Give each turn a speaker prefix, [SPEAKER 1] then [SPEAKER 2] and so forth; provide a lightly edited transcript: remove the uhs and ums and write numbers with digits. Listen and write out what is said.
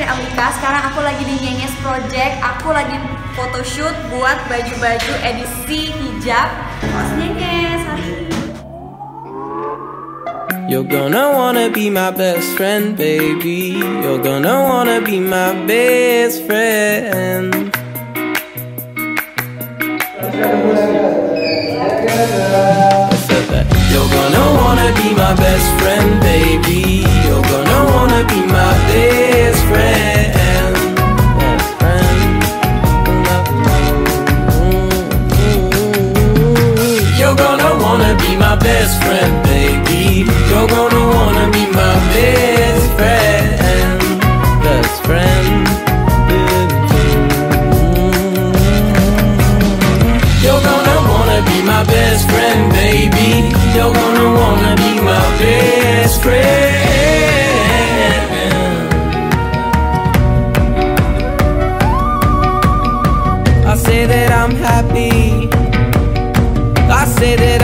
[SPEAKER 1] Alika. Sekarang aku lagi di Nyenges Project. Aku lagi photoshoot buat baju-baju edisi hijab Kos Nyenges hari ini.
[SPEAKER 2] You're gonna wanna be my best friend, baby. You're gonna wanna be my best friend. You're gonna wanna be my best friend, baby. You're gonna wanna be my best friend. Best friend. You're gonna wanna be my best friend, baby. You're gonna wanna be my best friend. Best friend. You're gonna wanna be my best friend, baby. You're gonna wanna be my best friend. I say that I'm happy. I say that